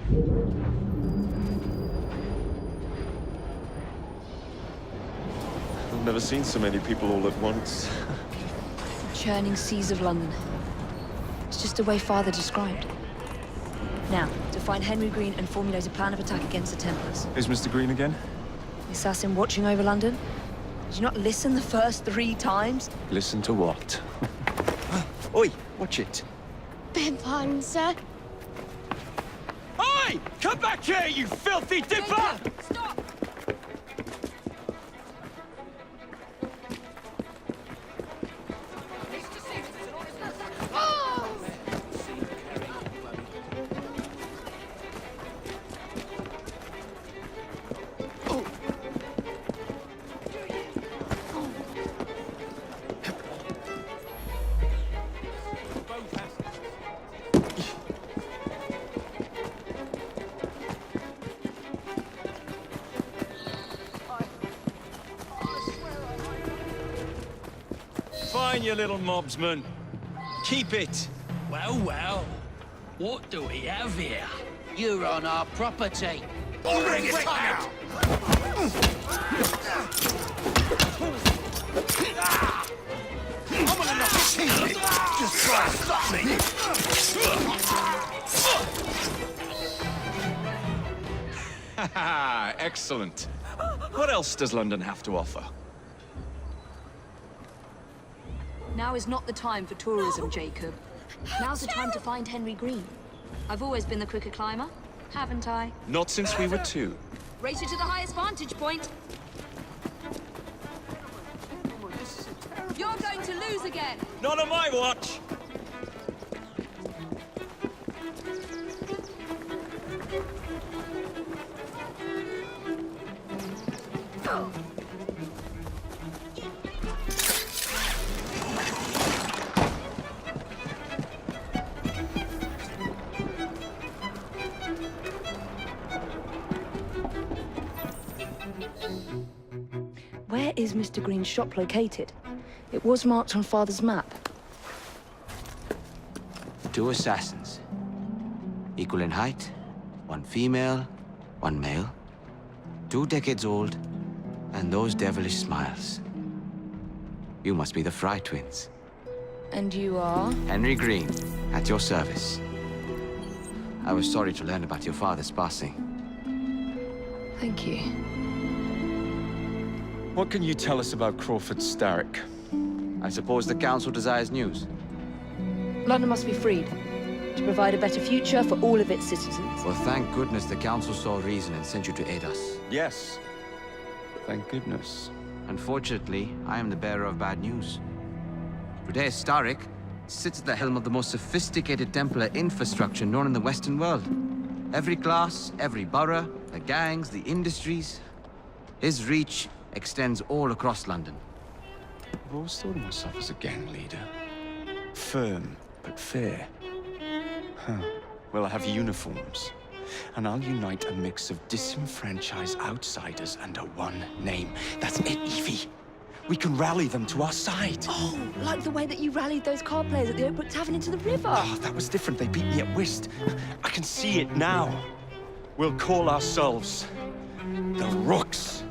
I've never seen so many people all at once. Churning seas of London. It's just the way Father described. Now, to find Henry Green and formulate a plan of attack against the Templars. Is Mr. Green again? The assassin watching over London? Did you not listen the first 3 times? Listen to what? Oi, watch it. Beg pardon, sir. Oi! Come back here, you filthy dipper! Stop! Fine, you little mobsman. Keep it. Well, well. What do we have here? You're on our property. Bring it out! I'm gonna knock his teeth in. Just try to stop me. Haha, excellent. What else does London have to offer? Now is not the time for tourism, Jacob. Now's the time to find Henry Green. I've always been the quicker climber, haven't I? Not since we were 2. Race you to the highest vantage point. You're going to lose again. Not on my watch! Where is Mr. Green's shop located? It was marked on Father's map. 2 assassins. Equal in height, 1 female, 1 male. 2 decades old, and those devilish smiles. You must be the Fry twins. And you are? Henry Green, at your service. I was sorry to learn about your father's passing. Thank you. What can you tell us about Crawford Starrick? I suppose the Council desires news. London must be freed, to provide a better future for all of its citizens. Well, thank goodness the Council saw reason and sent you to aid us. Yes. Thank goodness. Unfortunately, I am the bearer of bad news. Today, Starrick sits at the helm of the most sophisticated Templar infrastructure known in the Western world. Every class, every borough, the gangs, the industries. His reach extends all across London. I've always thought of myself as a gang leader. Firm, but fair. Huh. Well, I have uniforms. And I'll unite a mix of disenfranchised outsiders under one name. That's it, Evie. We can rally them to our side. Oh, like the way that you rallied those card players at the Oakbrook Tavern into the river. Oh, that was different. They beat me at whist. I can see it now. We'll call ourselves the Rooks.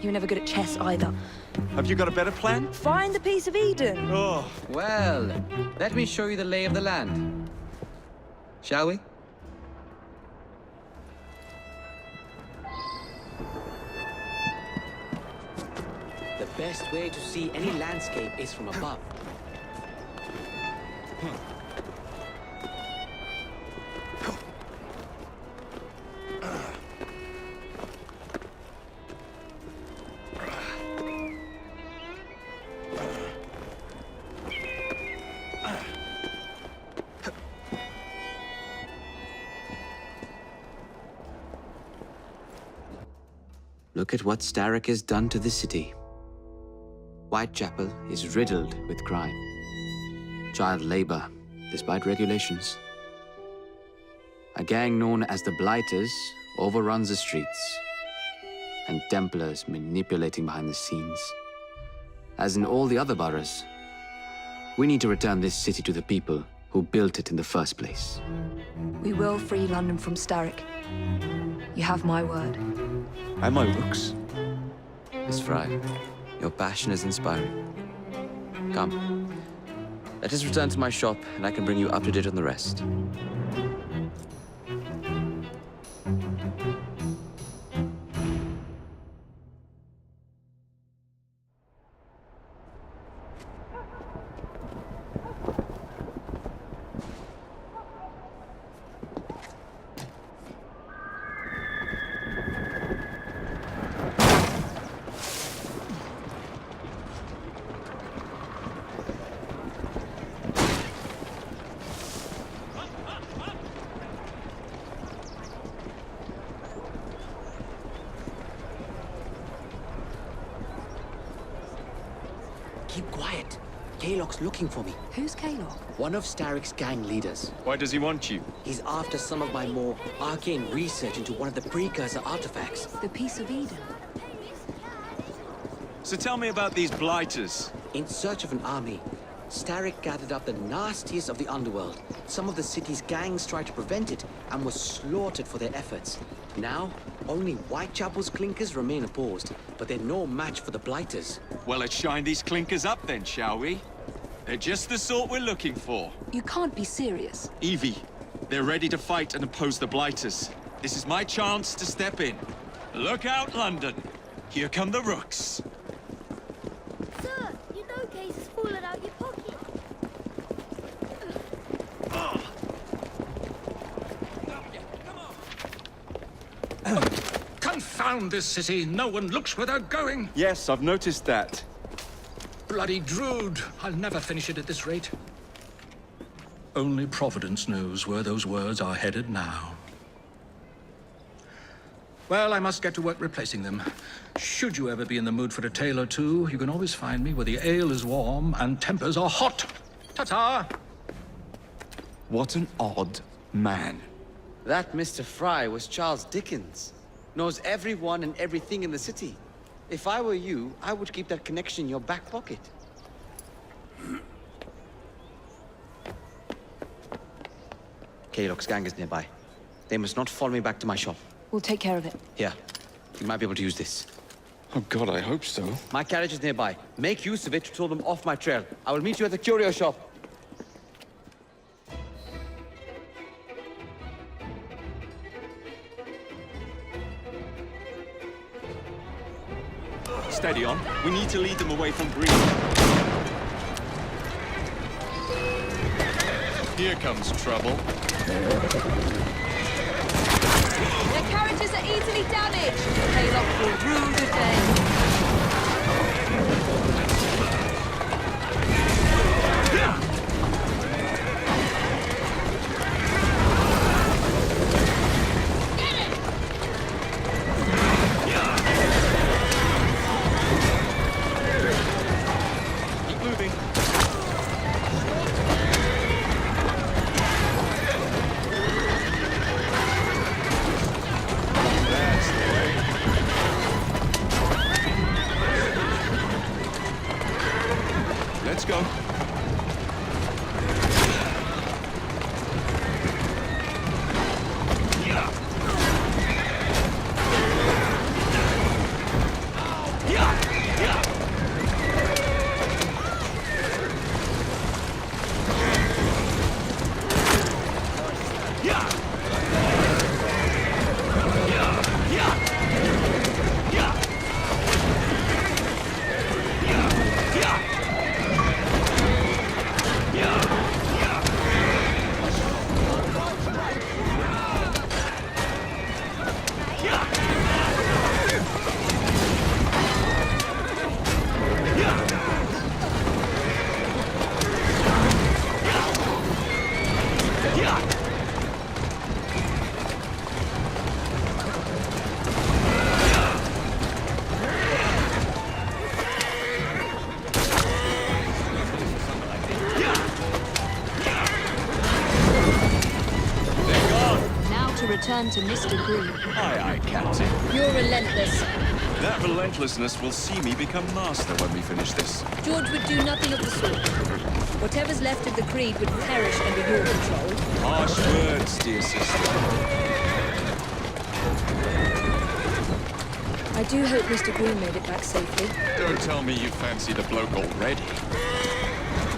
You were never good at chess either. Have you got a better plan? Find the piece of Eden. Oh, Well, let me show you the lay of the land. Shall we? The best way to see any landscape is from above. Look at what Starrick has done to the city. Whitechapel is riddled with crime. Child labor, despite regulations. A gang known as the Blighters overruns the streets, and Templars manipulating behind the scenes. As in all the other boroughs, we need to return this city to the people who built it in the first place. We will free London from Starrick. You have my word. And my looks. Miss Fry, your passion is inspiring. Come. Let us return to my shop, and I can bring you up to date on the rest. Keep quiet. Kaylock's looking for me. Who's Kaylock? One of Starrick's gang leaders. Why does he want you? He's after some of my more arcane research into one of the precursor artifacts. The Piece of Eden. So tell me about these blighters. In search of an army, Starrick gathered up the nastiest of the underworld. Some of the city's gangs tried to prevent it and were slaughtered for their efforts. Now, only Whitechapel's clinkers remain opposed, but they're no match for the blighters. Well, let's shine these clinkers up then, shall we? They're just the sort we're looking for. You can't be serious. Evie, they're ready to fight and oppose the blighters. This is my chance to step in. Look out, London. Here come the rooks. Sir, you know case has fallen out your pocket. Confound this city. No one looks where they're going. Yes, I've noticed that. Bloody Drood. I'll never finish it at this rate. Only Providence knows where those words are headed now. Well, I must get to work replacing them. Should you ever be in the mood for a tale or two, you can always find me where the ale is warm and tempers are hot. Ta-ta! What an odd man. That Mr. Fry was Charles Dickens. Knows everyone and everything in the city. If I were you, I would keep that connection in your back pocket. Kaylock's gang is nearby. They must not follow me back to my shop. We'll take care of it. Here, you might be able to use this. Oh God, I hope so. My carriage is nearby. Make use of it to throw them off my trail. I will meet you at the curio shop. Steady on. We need to lead them away from Bree. Here comes trouble. Their carriages are easily damaged. Kaylock will rue the day. Keep moving. That's the way. Let's go. Return to Mr. Green. Aye, aye, Captain. You're relentless. That relentlessness will see me become master when we finish this. George would do nothing of the sort. Whatever's left of the Creed would perish under your control. Harsh words, dear sister. I do hope Mr. Green made it back safely. Don't tell me you fancy the bloke already.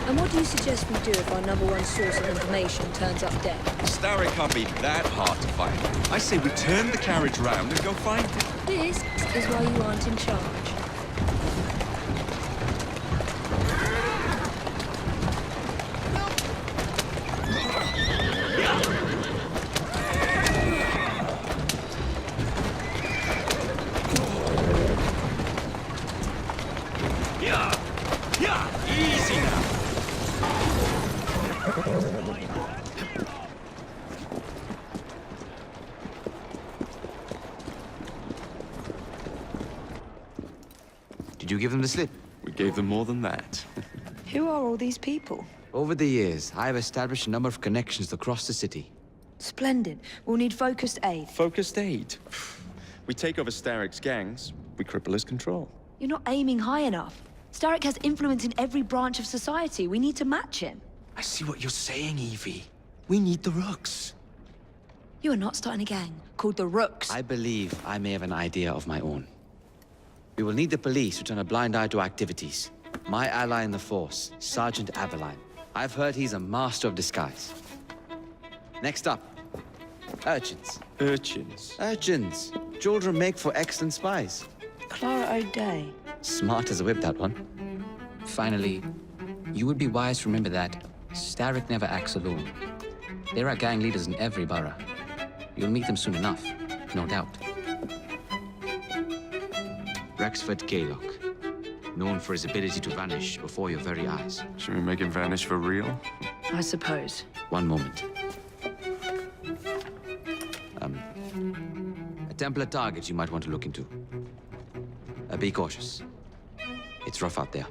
And what do you suggest we do if our #1 source of information turns up dead? Starrick can't be that hard to find. I say we turn the carriage round and go find him. This is why you aren't in charge. Easy now. Did you give them the slip? We gave them more than that. Who are all these people? Over the years, I have established a number of connections across the city. Splendid. We'll need focused aid. Focused aid. We take over Starrick's gangs, we cripple his control. You're not aiming high enough. Starrick has influence in every branch of society. We need to match him. I see what you're saying, Evie. We need the Rooks. You are not starting a gang called the Rooks. I believe I may have an idea of my own. We will need the police to turn a blind eye to activities. My ally in the force, Sergeant Aveline. I've heard he's a master of disguise. Next up, urchins. Urchins. Urchins. Children make for excellent spies. Clara O'Day. Smart as a whip, that one. Finally, you would be wise to remember that Starrick never acts alone. There are gang leaders in every borough. You'll meet them soon enough, no doubt. Rexford Gaylock, known for his ability to vanish before your very eyes. Should we make him vanish for real? I suppose. One moment. A Templar target you might want to look into. Be cautious. It's rough out there.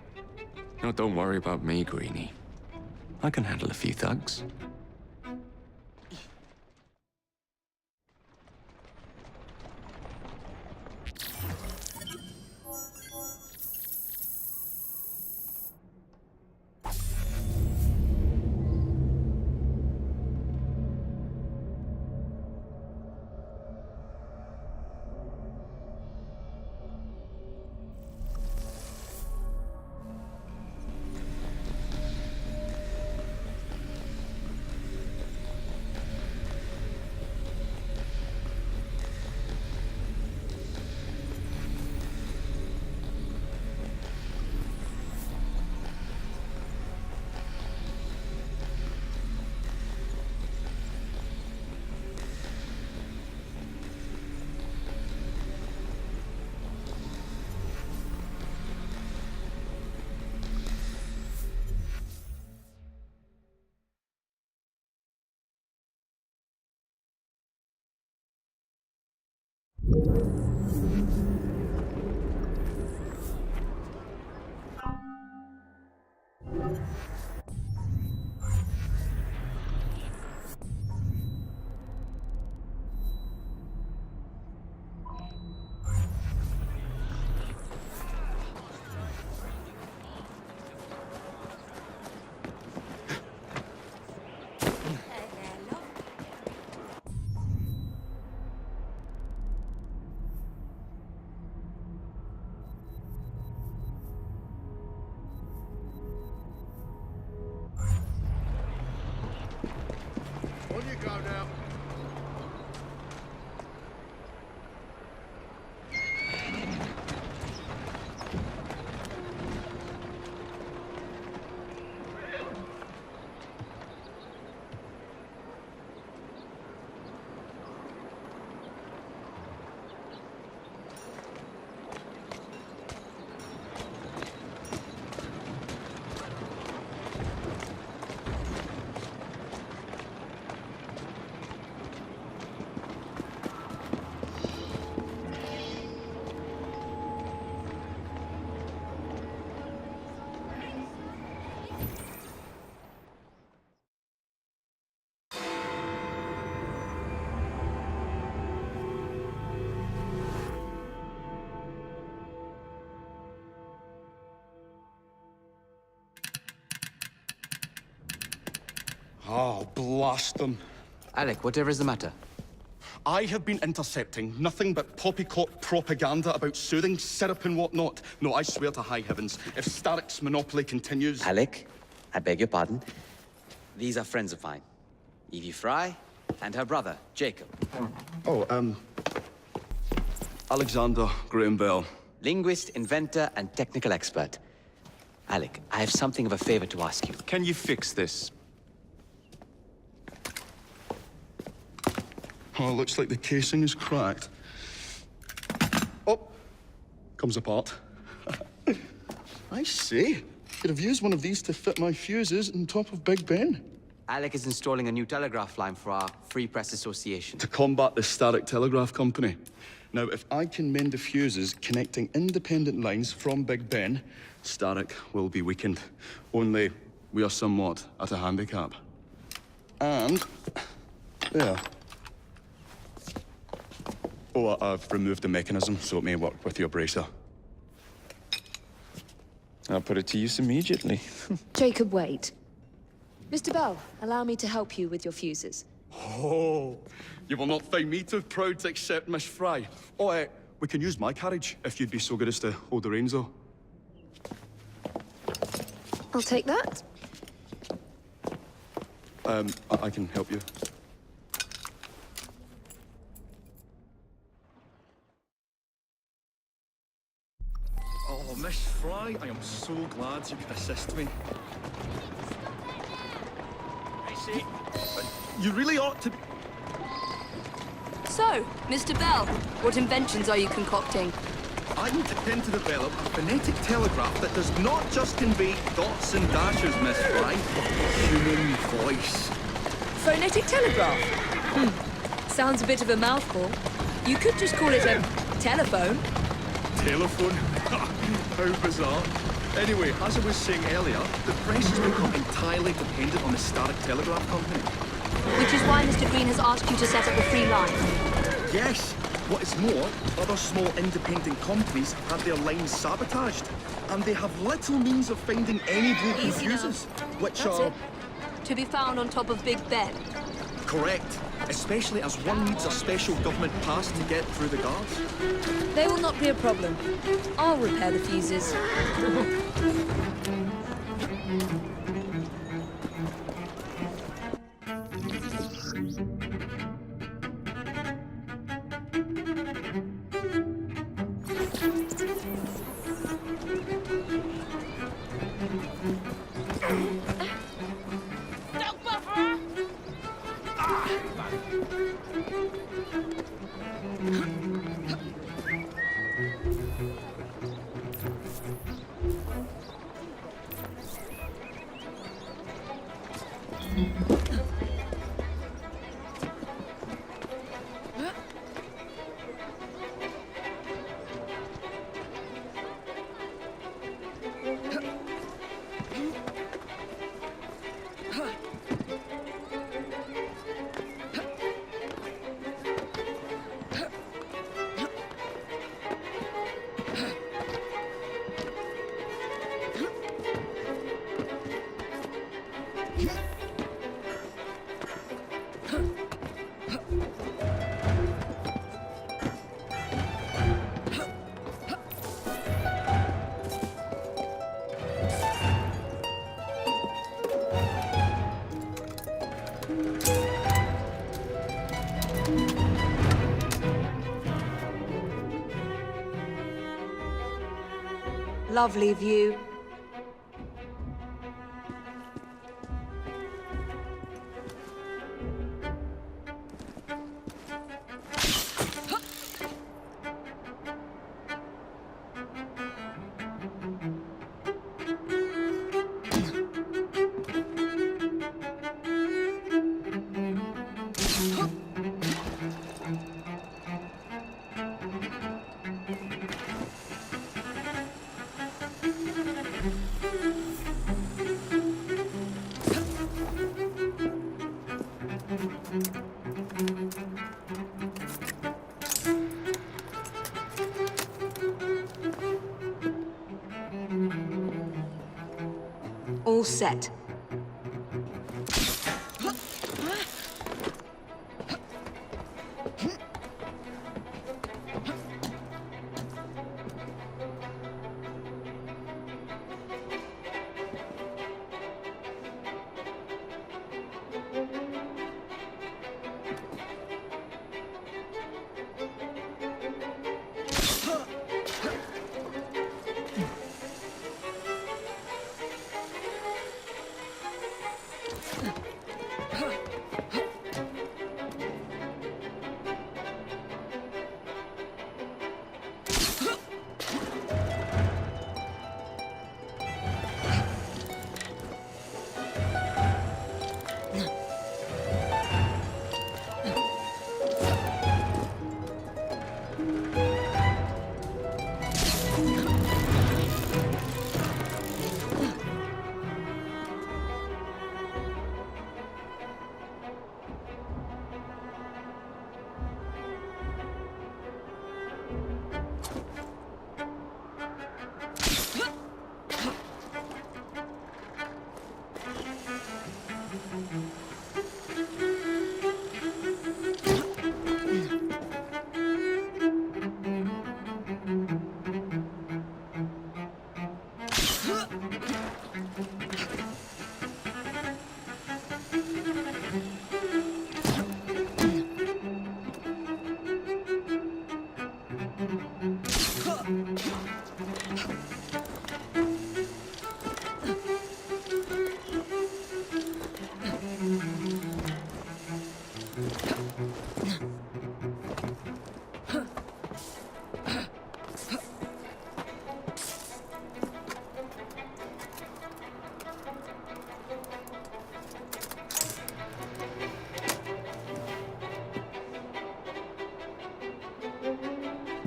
No, don't worry about me, Greenie. I can handle a few thugs. Oh, blast them. Alec, whatever is the matter? I have been intercepting nothing but poppycock propaganda about soothing syrup and whatnot. No, I swear to high heavens, if Starrick's monopoly continues... Alec, I beg your pardon. These are friends of mine. Evie Fry and her brother, Jacob. Oh, Alexander Graham Bell. Linguist, inventor, and technical expert. Alec, I have something of a favor to ask you. Can you fix this? Oh, looks like the casing is cracked. Oh, comes apart. I see. Could have used one of these to fit my fuses on top of Big Ben. Alec is installing a new telegraph line for our Free Press Association. To combat the Starrick Telegraph Company. Now, if I can mend the fuses connecting independent lines from Big Ben, Starrick will be weakened. Only we are somewhat at a handicap. And... there. Oh, I've removed the mechanism, so it may work with your bracer. I'll put it to use immediately. Jacob, wait. Mr. Bell, allow me to help you with your fuses. Oh, you will not find me too proud to accept Miss Fry. Oh, we can use my carriage, if you'd be so good as to hold the reins, though. I'll take that. I can help you. Oh, Miss Fry, I am so glad you could assist me. I see. You really ought to be... So, Mr. Bell, what inventions are you concocting? I intend to develop a phonetic telegraph that does not just convey dots and dashes, Miss Fry, but human voice. Phonetic telegraph? Sounds a bit of a mouthful. You could just call it a telephone. Telephone? How bizarre. Anyway, as I was saying earlier, the press has become entirely dependent on the Starrick Telegraph Company. Which is why Mr. Green has asked you to set up a free line. Yes. What is more, other small independent companies have their lines sabotaged, and they have little means of finding any broken Easy now. fuses, which That's are... it. To be found on top of Big Ben. Correct. Especially as one needs a special government pass to get through the guards. They will not be a problem. I'll repair the fuses. Lovely view. All set.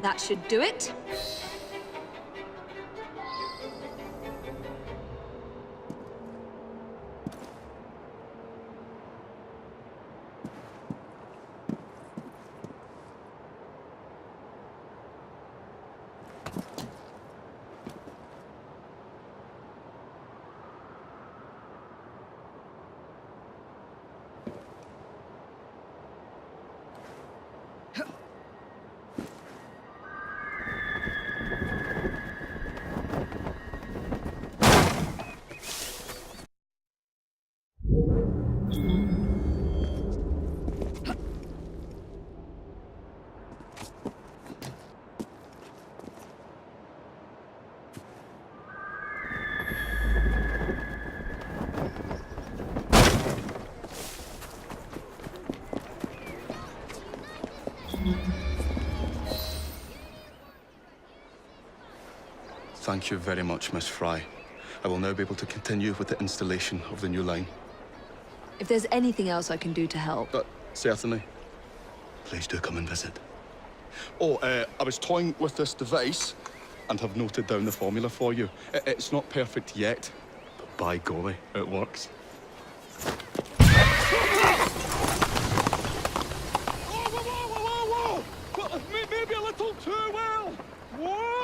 That should do it. Thank you very much, Miss Fry. I will now be able to continue with the installation of the new line. If there's anything else I can do to help... Certainly. Please do come and visit. Oh, I was toying with this device and have noted down the formula for you. It's not perfect yet, but by golly, it works. Whoa! Maybe a little too well! Whoa!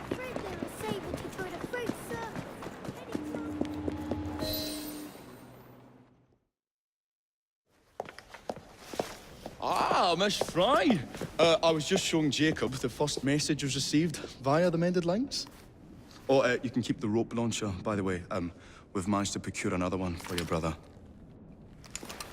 Afraid they were safer to try to fruit, sir. Ah, Miss Fry. I was just showing Jacob the first message was received via the mended lines. Oh, you can keep the rope launcher, by the way. We've managed to procure another one for your brother.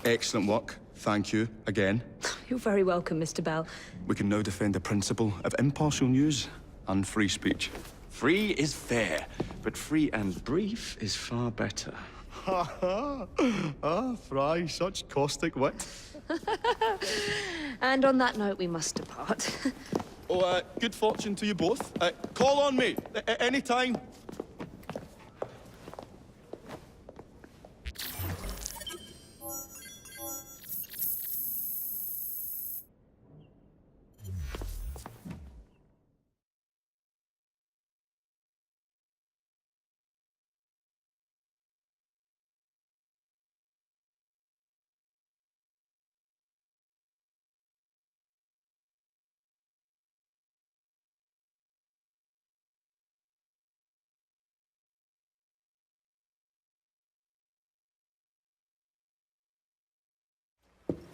Excellent work. Thank you again. You're very welcome, Mr. Bell. We can now defend the principle of impartial news and free speech. Free is fair, but free and brief is far better. Ha ha! Ah, Fry, such caustic wit. And on that note, we must depart. Oh, good fortune to you both. Call on me any time.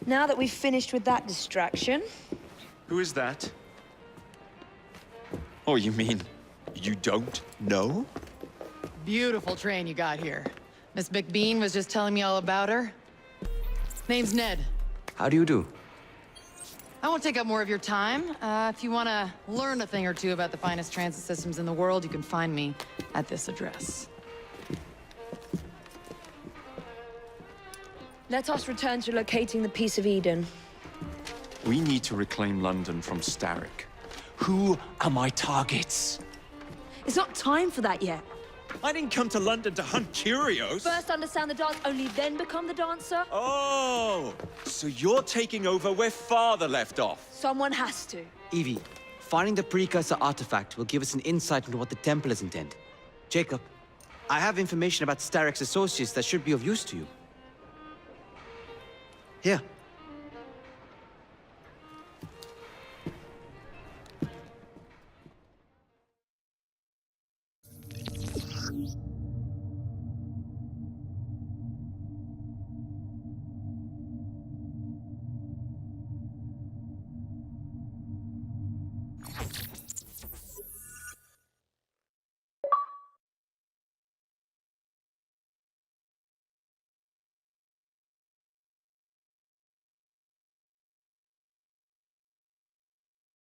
Now that we've finished with that distraction, Who is that? Oh, you mean you don't know? Beautiful train you got here. Miss McBean was just telling me all about her. Name's Ned. How do you do? I won't take up more of your time. If you want to learn a thing or two about the finest transit systems in the world, you can find me at this address. let us return to locating the Piece of Eden. We need to reclaim London from Starrick. Who are my targets? It's not time for that yet. I didn't come to London to hunt curios. First understand the dance, only then become the dancer. Oh, so you're taking over where Father left off. Someone has to. Evie, finding the precursor artifact will give us an insight into what the Templars intend. Jacob, I have information about Starrick's associates that should be of use to you. Here.